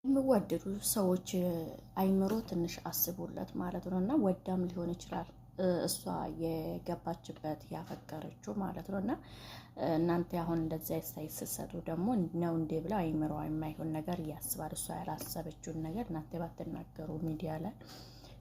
የሚወደዱ ሰዎች አይምሮ ትንሽ አስቡለት ማለት ነው። እና ወዳም ሊሆን ይችላል እሷ የገባችበት ያፈቀረችው ማለት ነው። እና እናንተ አሁን እንደዚህ አስተያየት ስትሰጡ ደግሞ ነው እንዴ ብለው አይምሮ የማይሆን ነገር ያስባል። እሷ ያላሰበችውን ነገር እናንተ ባትናገሩ ሚዲያ ላይ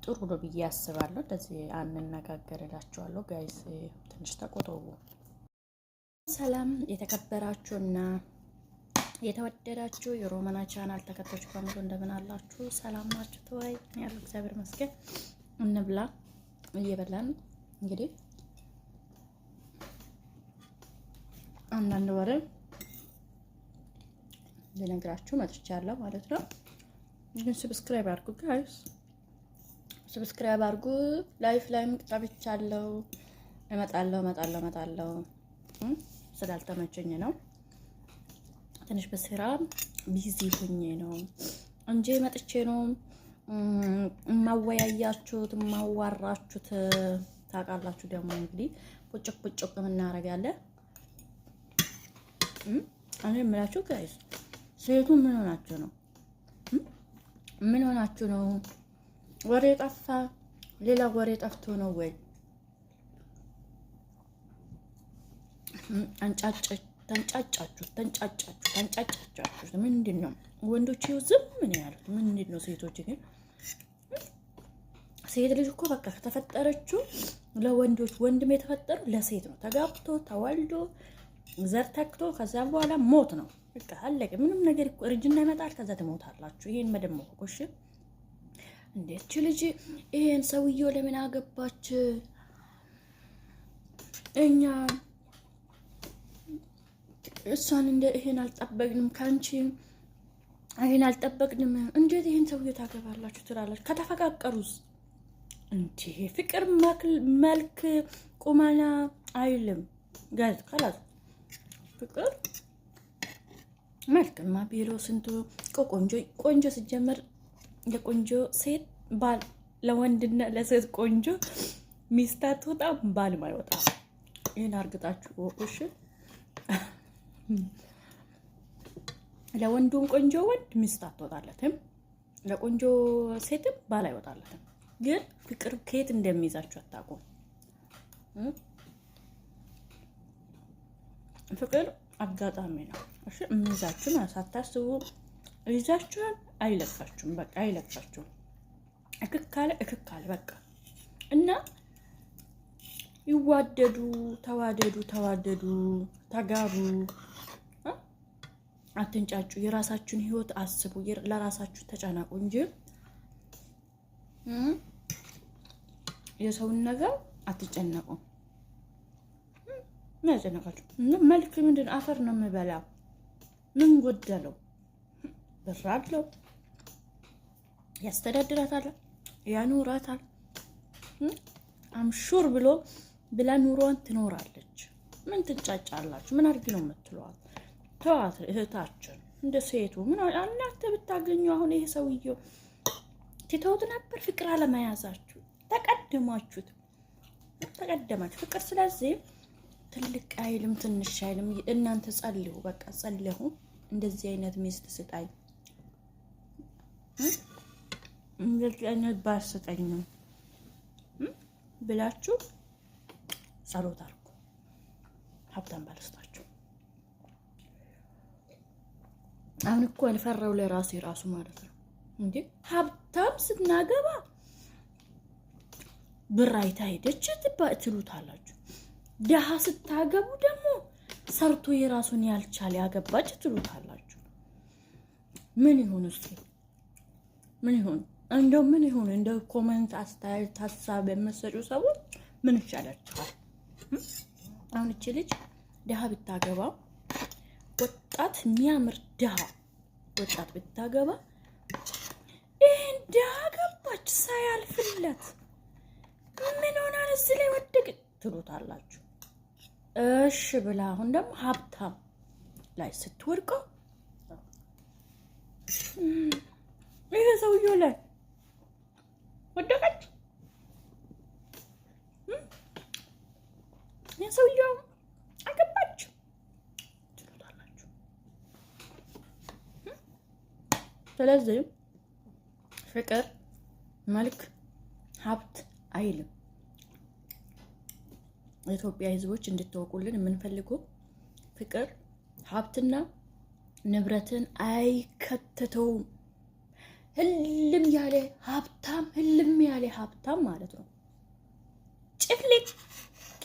ጥሩ ነው ብዬ አስባለሁ። እንደዚህ አንነጋገርላችኋለሁ። ጋይስ ትንሽ ተቆጠቡ። ሰላም የተከበራችሁና የተወደዳችሁ የሮማና ቻናል ተከታዮች በሙሉ እንደምን አላችሁ? ሰላም ናችሁ? ተወይ ያለው እግዚአብሔር ይመስገን። እንብላ እየበላን እንግዲህ አንዳንድ ወሬ ልነግራችሁ መጥቻለሁ ማለት ነው። ግን ሰብስክራይብ አድርጉ ጋይስ፣ ሰብስክራይብ አድርጉ። ላይፍ ላይም ጠብቻለሁ። እመጣለሁ ስላልተመቸኝ ነው። ትንሽ በስራ ቢዚ ሆኜ ነው እንጂ መጥቼ ነው ማወያያችሁት ማዋራችሁት። ታውቃላችሁ ደግሞ እንግዲህ ቁጭቅ እናደርጋለን። እኔ የምላችሁ ጋይስ ሴቱ ምን ሆናችሁ ነው? ምን ሆናችሁ ነው? ወሬ ጠፋ። ሌላ ወሬ ጠፍቶ ነው ወይ? ተንጫጫችሁ። ምንድን ነው ወንዶች ዝም ምን ያሉት? ምንድን ነው ሴቶች ግን? ሴት ልጅ እኮ በቃ ከተፈጠረችው ለወንዶች፣ ወንድም የተፈጠረው ለሴት ነው። ተጋብቶ ተወልዶ ዘር ተክቶ ከዛ በኋላ ሞት ነው በቃ አለቀ። ምንም ነገር እኮ እርጅና ይመጣል፣ ከዛ ትሞታላችሁ። ይሄን መደመቁ እሺ። እንዴት ልጅ ይሄን ሰውዬው ለምን አገባች? እኛ እሷን እንደ ይሄን አልጠበቅንም፣ ካንቺ ይሄን አልጠበቅንም። እንዴት ይሄን ሰውዬው ታገባላችሁ ትላላችሁ? ከተፈቃቀሩስ እንዴ ፍቅር መልክ ቁመና አይልም ጋዝ ካላስ ፍቅር መልክማ ቢሎ ስንቱ ቆንጆ ሲጀመር ለቆንጆ ሴት ባል፣ ለወንድና ለሴት ቆንጆ ሚስት አትወጣም፣ ባልም አይወጣም። ይሄን አርግጣችሁ እሺ። ለወንዱም ቆንጆ ወንድ ሚስት አትወጣለትም፣ ለቆንጆ ሴትም ባል አይወጣለትም። ግን ፍቅር ከየት እንደሚይዛችሁ አታውቁም። ፍቅር አጋጣሚ ነው እሺ። የሚይዛችሁ ሳታስቡ ይዛችኋል። አይለቃችሁም፣ በቃ አይለቃችሁም። እክካለ በቃ እና ይዋደዱ፣ ተዋደዱ፣ ተጋቡ። አትንጫጩ። የራሳችሁን ህይወት አስቡ። ለራሳችሁ ተጨናቁ እንጂ የሰውን ነገር አትጨነቁ። ምን ያጨነቃችሁ? መልክ ምንድን አፈር ነው የምበላው? ምን ጎደለው? ብር አለው፣ ያስተዳድራታል፣ ያኑራታል። አምሹር ብላ ኑሮዋን ትኖራለች። ምን ትንጫጫላችሁ? ምን አድርጊ ነው የምትለዋል? ተዋት እህታችን። እንደ ሴቱ ምን እናንተ ብታገኙ አሁን ይሄ ሰውዬው ትተውት ነበር። ፍቅር አለመያዛችሁ ተቀደማችሁ። ፍቅር ስለዚህ ትልቅ አይልም ትንሽ አይልም። እናንተ ጸልዩ፣ በቃ ጸልዩ። እንደዚህ አይነት ሚስት ስጣኝ፣ እንደዚህ አይነት ባል ስጠኝ ብላችሁ ጸሎት አድርጉ። ሀብታም ባልስታችሁ። አሁን እኮ አልፈራው ለራሴ ራሱ ማለት ነው እንዴ። ሀብታም ስናገባ ብር አይታ ሄደች ትሉታላችሁ። ደሃ ስታገቡ ደግሞ ሰርቶ የራሱን ያልቻለ ያገባች ትሉታላችሁ። ምን ይሁን እስኪ? ምን ይሁን? እንደው ምን ይሁን? እንደው ኮሜንት አስተያየት ሀሳብ የምትሰጡ ሰዎች ምን ይሻላችኋል? አሁን እቺ ልጅ ደሃ ብታገባ፣ ወጣት የሚያምር ደሃ ወጣት ብታገባ፣ ይሄን ደሃ ገባች ሳያልፍለት ምን ሆና እዚህ ላይ ወደቅ ትሉታላችሁ። እሺ ብላ አሁን ደግሞ ሀብታም ላይ ስትወድቀው ይሄ ሰውዬው ላይ ወደቀች። ሰውዬው አገባች ትሉታላችሁ። ስለዚህ ፍቅር መልክ ሀብት አይልም። የኢትዮጵያ ህዝቦች እንድትወቁልን የምንፈልገው ፍቅር ሀብትና ንብረትን አይከተተውም። ህልም ያለ ሀብታም ማለት ነው ጭፍልቅ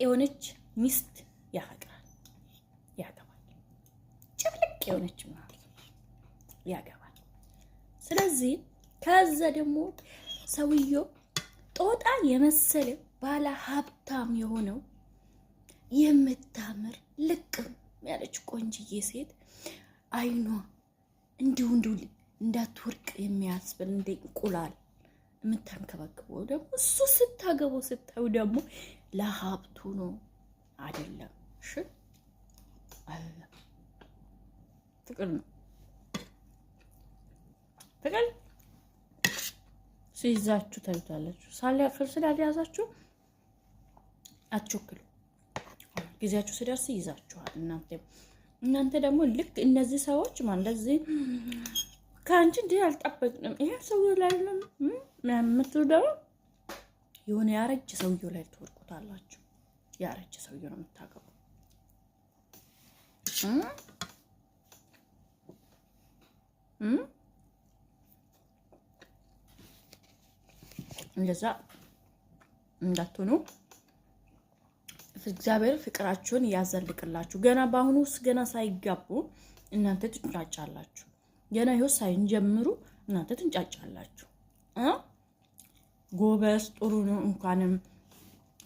የሆነች ሚስት ያፈቅራል፣ ያገባል። ጭፍልቅ የሆነች ማለት ነው ያገባል። ስለዚህ ከዛ ደግሞ ሰውየው ጦጣ የመሰለ ባለ ሀብታም የሆነው የምታምር ልቅም ያለች ቆንጅዬ ሴት አይኗ እንዲሁ እንዳትወርቅ የሚያስብል እንደ እንቁላል የምታንከባክበው ደግሞ እሱ ስታገበው ስታዩ ደግሞ ለሀብቱ ነው አይደለም። እሺ አይደለም፣ ፍቅር ነው። ፍቅር ሲይዛችሁ ታዩታላችሁ። ስላልያዛችሁ አትቾክሉ። ጊዜያችሁ ሲደርስ ይይዛችኋል። እናንተ ደግሞ ልክ እነዚህ ሰዎች እንደዚህ ከአንቺ እንዲህ አልጠበቅንም ይሄ ሰውዬው ላይ ነው የምትሉ ደግሞ የሆነ ያረጀ ሰውዬው ላይ ትወርቁታላችሁ። ያረጀ ሰውዬው ነው የምታገቡ። እንደዛ እንዳትሆኑ እግዚአብሔር ፍቅራችሁን ያዘልቅላችሁ። ገና በአሁኑ ውስጥ ገና ሳይጋቡ እናንተ ትንጫጫላችሁ። ገና ህይወት ሳይጀምሩ እናንተ ትንጫጫላችሁ። ጎበዝ ጥሩ ነው። እንኳንም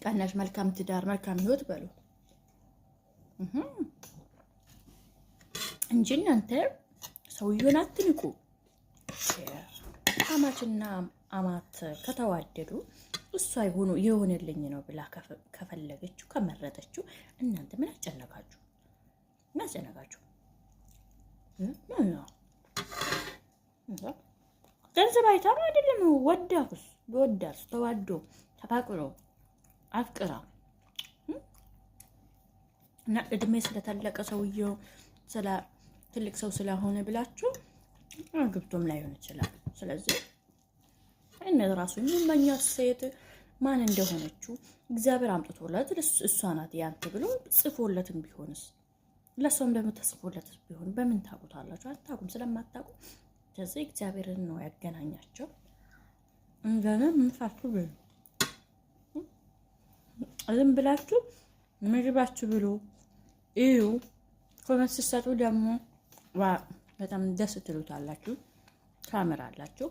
ቀናሽ መልካም ትዳር መልካም ህይወት በሉ እንጂ እናንተ ሰውየውን አትንቁ። አማችና አማት ከተዋደዱ እሷ የሆነልኝ ነው ብላ ከፈለገችው ከመረጠችው እናንተ ምን አጨነቃችሁ? ገንዘብ አይታ ነው አይደለም። ወዳስ ተዋዶ ተፋቅሮ አፍቅራ እና እድሜ ስለተለቀ ሰውየው ትልቅ ሰው ስለሆነ ብላችሁ ግብቶም ላይሆን ይችላል። ስለዚህ እነዚህ ራሱ የሚመኛት ሴት ማን እንደሆነችው እግዚአብሔር አምጥቶለት እሷ ናት ያንተ ብሎ ጽፎለትም ቢሆንስ ለሰውም ደግሞ ተጽፎለት ቢሆን በምን ታውቁታላችሁ? አታውቁም። ስለማታውቁ ስለዚህ እግዚአብሔርን ነው ያገናኛቸው። እንደነ ምንፋቱ ብሉ ዝም ብላችሁ ምግባችሁ ብሉ እዩ። ኮመንት ስትሰጡ ደግሞ በጣም ደስ ትሉታላችሁ፣ ታምራላችሁ።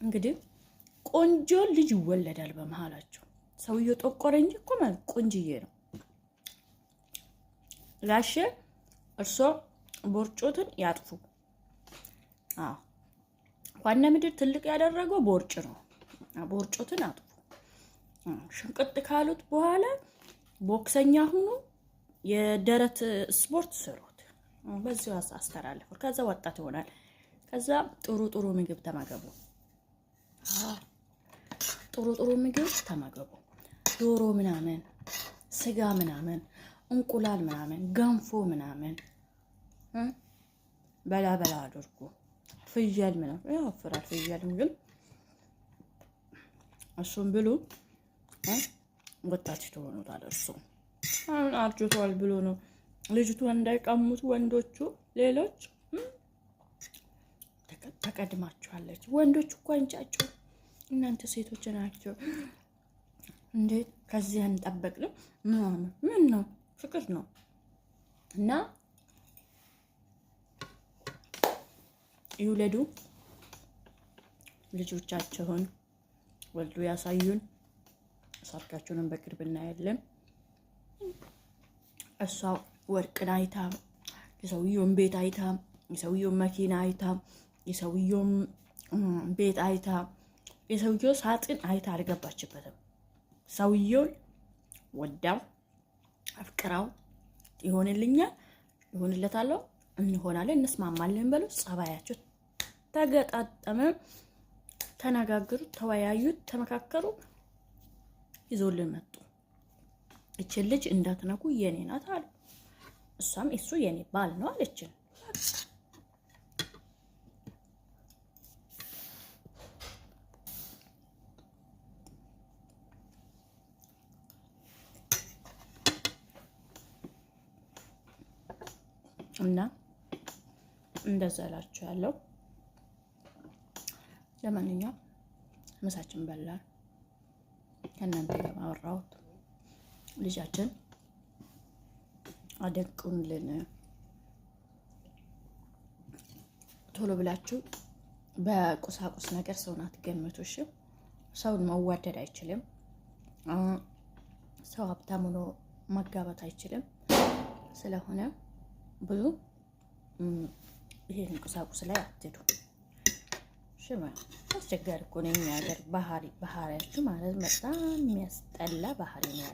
እንግዲህ ቆንጆ ልጅ ይወለዳል በመሃላቸው። ሰውየው ጠቆረ እንጂ እኮ ማለት ቆንጅዬ ነው። ጋሼ እርሶ ቦርጮትን ያጥፉ። ዋና ምድር ትልቅ ያደረገው ቦርጭ ነው። ቦርጮትን አጥፉ። ሽንቅጥ ካሉት በኋላ ቦክሰኛ ሁኑ፣ የደረት ስፖርት ስሩት። በዚሁ አስተላልፉ። ከዛ ወጣት ይሆናል። ከዛ ጥሩ ምግብ ተመገቡ። ጥሩ ምግብ ተመገቡ። ዶሮ ምናምን፣ ስጋ ምናምን፣ እንቁላል ምናምን፣ ገንፎ ምናምን በላ አድርጉ። ፍየል ምናምን ያወፍራል። ፍየልም ግን እሱም ብሉ። ወጣት ትሆኑታል። እሱ አሁን አርጅቷል ብሎ ነው ልጅቱ እንዳይቀሙት ወንዶቹ ሌሎች ተቀድማችኋለች። ወንዶች እኮ አንጫጩ፣ እናንተ ሴቶች ናቸው እንዴ? ከዚህ አንጠበቅንም። ምን ነው ፍቅር ነው። እና ይውለዱ፣ ልጆቻቸውን ወልዱ ያሳዩን። ሰርጋቸውን በቅርብ እናያለን። እሷ ወርቅን አይታ፣ የሰውየውን ቤት አይታ፣ የሰውየውን መኪና አይታ፣ የሰውየውን ቤት አይታ፣ የሰውየው ሳጥን አይታ አልገባችበትም። ሰውየውን ወዳው አፍቅራው ይሆንልኛል፣ ይሆንለታለሁ፣ እንሆናለን፣ እንስማማለን በሉ። ጸባያቸው ተገጣጠመ፣ ተነጋገሩ፣ ተወያዩ፣ ተመካከሩ፣ ይዞልን መጡ። እችን ልጅ እንዳትነኩ የኔ ናት አሉ። እሷም እሱ የኔ ባል ነው አለችን። እና እንደዛ እላችኋለሁ። ለማንኛውም ምሳችን በላን። ከእናንተ ጋር አወራሁት። ልጃችን አደንቁልን። ቶሎ ብላችሁ በቁሳቁስ ነገር ሰውን አትገምቱ። እሺ፣ ሰውን መዋደድ አይችልም። ሰው ሀብታም ሆኖ መጋባት አይችልም። ስለሆነ ብዙ ይሄን ቁሳቁስ ላይ አትሄዱ። ሽማ አስቸጋሪ እኮ ነው። የኛ ሀገር ባህሪያችሁ ማለት በጣም የሚያስጠላ ባህሪ ነው።